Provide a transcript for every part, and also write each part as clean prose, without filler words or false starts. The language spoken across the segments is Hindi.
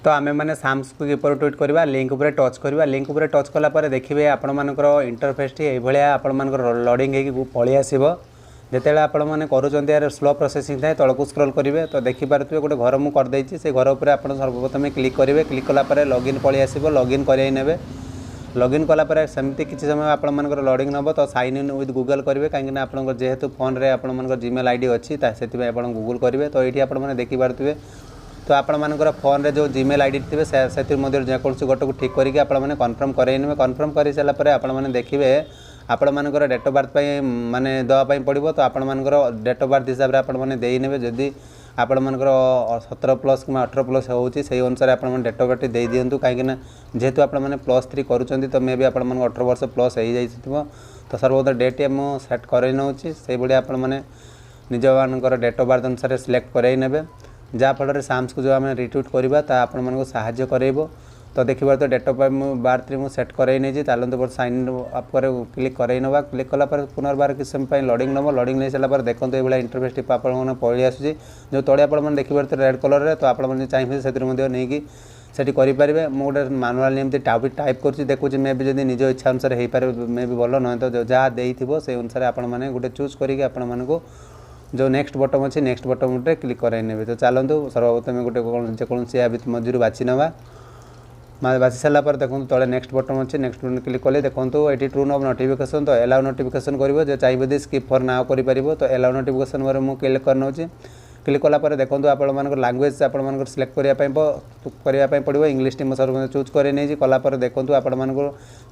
तो आमे मैंने साम्स को किपर ट्वीट करवा लिंक उपर टच करवा लिंक उपर टच कला देखिए आपण मानकर इंटरफेस टी भाया आपण मानकर लोडिंग हो पलि आसो जिते आपण मैंने करुँच स्लो प्रोसेसिंग थाए तौक स्क्रॉल करेंगे तो देखिपे गोटे घर मुझे करदे से घर उपर आप सर्वप्रथम क्लिक करेंगे क्लिक कलापर लॉगिन पलि आसो लॉगिन कर लॉगिन कलापर सेमती किसी समय आपण मानकर लोडिंग नब तो साइन इन विथ गूगल करेंगे कहीं आप जेहेतु फोन रे आपण मानकर जीमेल आईडी अच्छी से आप गूगल करेंगे तो ये आपने देखिपे तो आपण मानकर फोन रे जो जीमेल आईडी थे से जेकोसी गोटे को ठीक करके आपने कन्फर्म करेंगे कन्फर्म कर सारापर आपने देखिए आपण मानकर डेट ऑफ बर्थ माने दवाई पड़ो तो आपण मानकर डेट ऑफ बर्थ हिसाब से आपने देने जदि आपण मानकर 17+ कि 18+ होची से अनुसार आपण डेट ऑफ बर्थ दे दिंतु कहीं जेहेतु आप +3 करुँच तो मे भी आप 18 वर्ष प्लस हो जाइए तो सर्वप्रथम डेट मुझे सेट कर नौची से भाई आपने निज मानकर डेट ऑफ बर्थ अनुसार सिलेक्ट कर जहाँफल साम्स को जो आम रिट्वीट करवा आपण मानक साहाय्य करेब तो देखिए तो डेट ऑफ बर्थ मुझे सेट कर चलते साइन अप क्लिक करवा क्लिक कलापर पुनर्बार किसी समय लोडिंग नब लोडिंग नहीं सारापर देखो ये इंटरफेस टी आप पलि आसूँ जो तले आप देखिए रेड कलर तो आपने चाहिए से नहीं सेठी करेंगे मुझे मानुआल एमती टाइप कर देखुची मे भी जब निज इच्छा अनुसार हो पारे मे भी भल ना तो जहाँ देथिबो से अनुसार आपने गोटे चूज करके आपको जो नेक्स्ट बटन अच्छे नेक्स्ट बटन क्लिक कराइने तो चलतु सर्वप्रथम गोटे जेकोसी या मझी बाछि नवा बाछि सारापर देखो तले नेक्स्ट बटन अच्छे नेक्स्ट बटन क्लिक कले देखो ये ट्रू ऑफ नोटिफिकेशन तो एलाउ नोटिफिकेशन कर जो चाहिए स्किप फॉर नाउ कर तो एलाउ नोटिफिकेशन मुझे क्लिक कर क्लिक कलापर देखो आप लांगुएज आप सिलेक्ट करने पड़ो इंग्लीश टी सर्व चूज कर कलापर देखो आप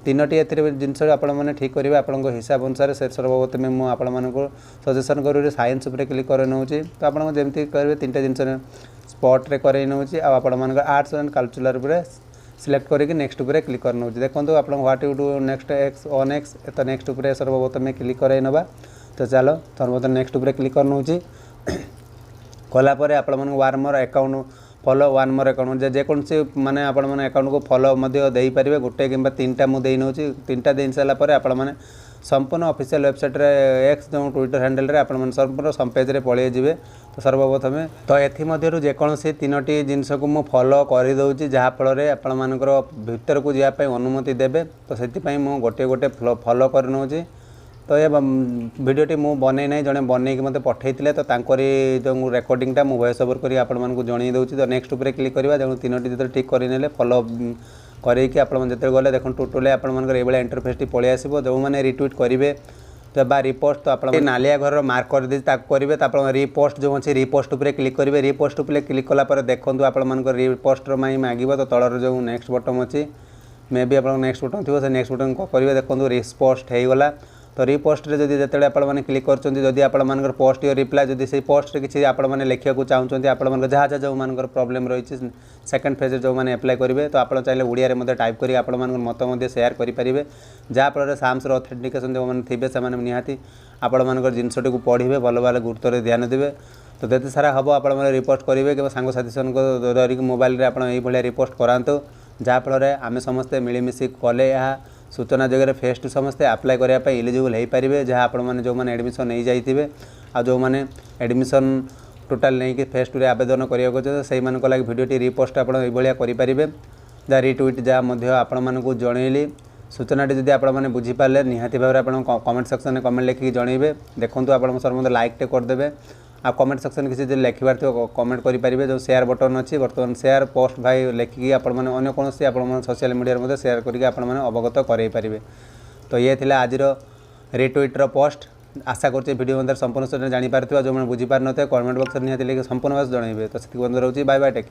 तीनोटी ए जिनस आपने ठीक करेंगे आपको हिसाब अनुसार से सर्वप्रथम मुझे आपको सजेसन करूँ साइंस उपर क्लिक कर नौची तो आपको जमी करेंगे 3टा जिन स्पॉट रे कर नौची आप आर्ट्स एंड कल्चरल सिलेक्ट करके नेक्स्ट उपर क्लिक कर नौची देखो आप what you do next x on x तो नेक्स्ट उपर सर्वप्रथम क्लिक कर नवा तो चलो सर्वप्रथम नेक्स्ट उपर क्लिक कर नौची कलापर आप one more account follow one more account जेकोसी माने आपण मैंने अकाउंट को फॉलो दे पारे गोटे कि 3टा मुझे नौची 3टा दे सारापर आप संपूर्ण ऑफिशियल वेबसाइट रे एक्स जो ट्विटर हैंडल रे आपण संपूर्ण संपेज रे पलि जाए तो सर्वप्रथम तो एमध्यु जेकोसी 3टी जिनस को मुझे फॉलो करदे जहाँफल आपण मानकर भीतर को जावाई अनुमति देवे तो से मुझे गोटे गोटे फॉलो कर नौची तो ये भिडटी मुझे बनई ना जड़े बनईक मत पठे तो जो रेकर्डिंगटा मुझे वॉइस ओवर कर जन दूसरी तो नेक्स्ट उपर क्लिक करवा जो 3टी जो ठीक कर फॉलो करके आपते गले देखो टोटली आपंकर इंटरफेस टी पलि आसो जो मैंने रिट्वीट करेंगे तो बा रिपोस्ट तो आप नालिया घर मार्क कर दी करेंगे तो रिपोस्ट जो अच्छे रिपोस्ट उपर क्लिक करेंगे रिपोस्ट उपर क्लिक कलापर देखो आप रिपोस्ट मांगे तो तलर जो नेक्स्ट बटन अच्छी मे भी आप नेक्स्ट बटन थी से नेक्स्ट बटन करेंगे देखो रिपोस्ट होगला तो रिपोस्ट रे जदि जेतेबेले आपण माने क्लिक करछन जदि आपण मानकर पोस्ट या रिप्लाई जदि से पोस्ट रे किछि आपण माने लेखिया को चाहउछन आपण मानकर जहाँ जो मानकर प्रॉब्लम रही सेकंड फेज जो माने अप्लाई करेंगे तो आपण चाहे ओडिया रे मते टाइप करी आपण मानकर मत मते शेयर करि परिबे जहाँ फल साम्स रो ऑथेंटिकेशन जो माने थिबे से माने निहाती आपण मानकर जिनसटी को पढ़िबे भल भाल गुरुत्व रे ध्यान देबे तो जेते सारा हबो आपण माने रिपोस्ट करेंगे कि सांग साथी सन को धरिक मोबाइल रे आपण एई भलिया रिपोस्ट करांतो जहाँ फल आमे समस्ते मिलीमिशि कले यहाँ सूचना जगह फेस टू समस्ते अप्लाई करने एलिजिबल हो पारे जहाँ आपण जो मैंने एडमिशन नहीं जाइए आ जो मैंने एडमिशन टोटाल नहीं फेस टू आवेदन करने से लगे भिडियोटी रिपोस्ट आप करें जहाँ रिट्वीट जहाँ आपण मानक जनइली सूचनाटी जब आपने बुझीपारे निहाती भाव में कमेंट सेक्शन में कमेंट लिखिक जनइबे देखो आप सर्वप्रथम लाइक टे करदे आ कमेंट सेक्शन किसी लिखबार थो कमेंट करेंगे जो शेयर बटन अच्छी बर्तमान शेयर पोस्ट भाई लिखिकी आपने कौन सोशल मीडिया शेयर करके अवगत करें तो ये थिला आज रिट्वीटर पोस्ट आशा कर वीडियो संपूर्ण जापार जो मैंने बुझीपार ना कमेंट बक्स निहाती संपूर्ण भाव जनइबे तो से रोचे बाय बाय टेक।